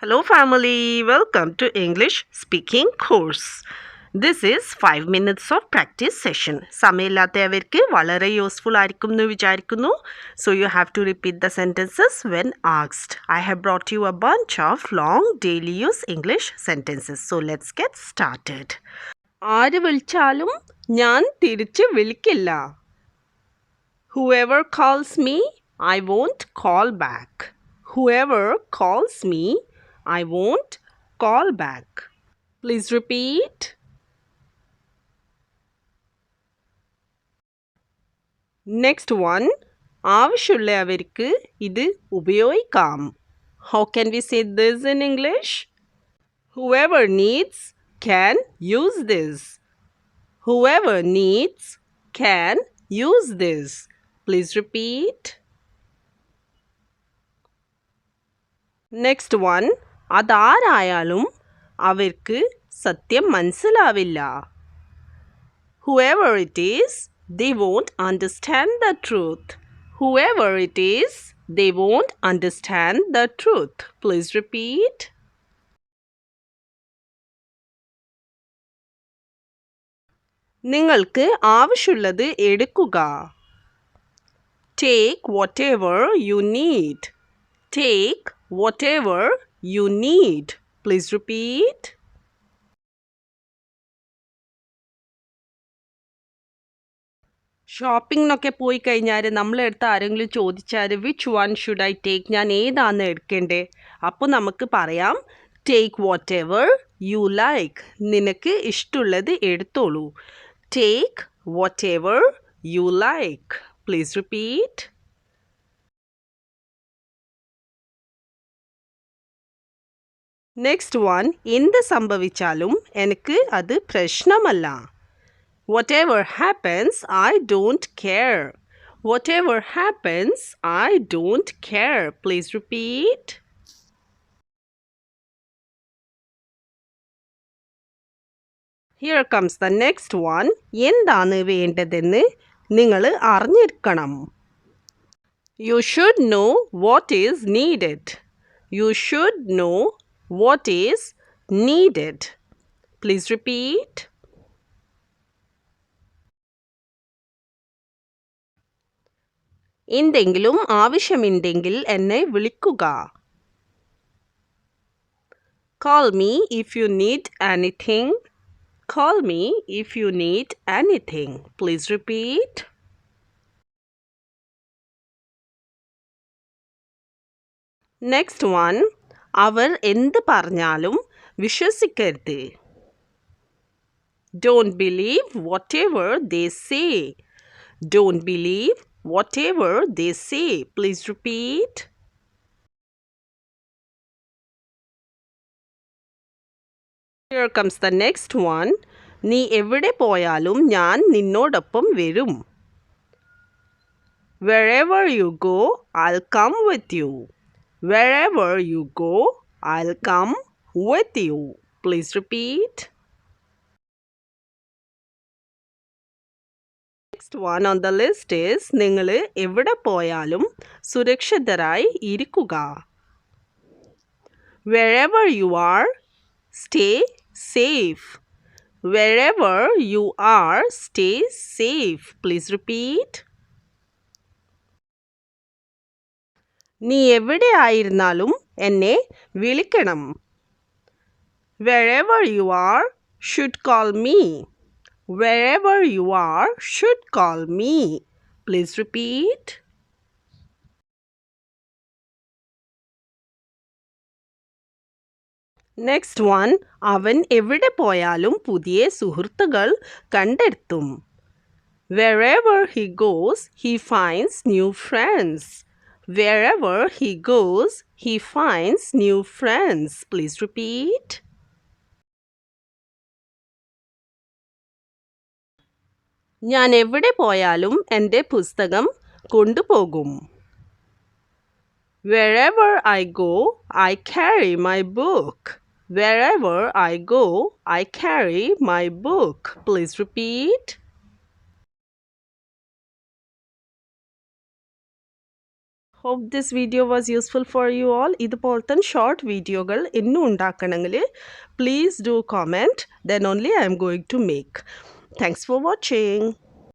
Hello, family. Welcome to English Speaking Course. This is 5 minutes of practice session. സമയമില്ലാത്തവർക്ക് വളരെ useful ആയിരിക്കും എന്ന് വിചാരിക്കുന്നു. So you have to repeat the sentences when asked. I have brought you a bunch of long daily use English sentences. So let's get started. ആര് വിളിച്ചാലും ഞാൻ തിരിച്ച് വിളിക്കില്ല. Whoever calls me, I won't call back. Whoever calls me, I won't call back. Please repeat. Next one. ആവശ്യമുള്ളവർക്ക് ഇത് ഉപയോഗിക്കാം. How can we say this in English? Whoever needs can use this. Whoever needs can use this. Please repeat. Next one. അതാരായാലും അവർക്ക് സത്യം മനസ്സിലാവില്ല. Whoever it is, they won't understand the truth. Whoever it is, they won't understand the truth. Please repeat. നിങ്ങൾക്ക് ആവശ്യമുള്ളത് എടുക്കുക. Take whatever you need. Take whatever you need. Please repeat. ഷോപ്പിങ്ങിനൊക്കെ പോയി കഴിഞ്ഞാൽ നമ്മളെടുത്ത് ആരെങ്കിലും ചോദിച്ചാൽ which one should I take, ഞാൻ ഏതാണെന്ന് എടുക്കേണ്ടേ? അപ്പോൾ നമുക്ക് പറയാം take what ever you like. നിനക്ക് ഇഷ്ടമുള്ളത് എടുത്തോളൂ. Take what ever you like. Please repeat. Next one. എന്ത് സംഭവിച്ചാലും എനിക്ക് അത് പ്രശ്നമല്ല. Whatever happens, I don't care. Whatever happens, I don't care. Please repeat. Here comes the next one. എന്താണ് വേണ്ടതെന്ന് നിങ്ങൾ അറിഞ്ഞിരിക്കണം. You should know what is needed. You should know what is needed. Please repeat. എന്തെങ്കിലും ആവശ്യമുണ്ടെങ്കിൽ എന്നെ വിളിക്കുക. Call me if you need anything. Call me if you need anything. Please repeat. Next one. അവർ എന്ത് പറഞ്ഞാലും വിശ്വസിക്കരുത്. Don't believe whatever they say. Don't believe whatever they say. Please repeat. Here comes the next one. നീ എവിടെ പോയാലും ഞാൻ നിന്നോടൊപ്പം വരും. Wherever you go, I'll come with you. Wherever you go, I'll come with you. Please repeat. Next one on the list is നിങ്ങൾ എവിടെ പോയാലും സുരക്ഷിതരായി ഇരിക്കുക. Wherever you are, stay safe. Wherever you are, stay safe. Please repeat. നീ എവിടെ ആയിരുന്നാലും എന്നെ വിളിക്കണം. Wherever you are, should call me. Wherever you are, should call me. Please repeat. Next one. അവൻ എവിടെ പോയാലും പുതിയ സുഹൃത്തുക്കൾ കണ്ടെത്തും. Wherever he goes, he finds new friends. Wherever he goes, he finds new friends. Please repeat. ഞാൻ എവിടെ പോയാലും എൻ്റെ പുസ്തകം കൊണ്ടുപോകും. Wherever I go, I carry my book. Wherever I go, I carry my book. Please repeat. Hope this video was useful for you all. ഇതുപോലത്തെ short വീഡിയോകൾ ഇന്നും ഉണ്ടാക്കണമെങ്കിൽ please do comment, then only I am going to make. Thanks for watching.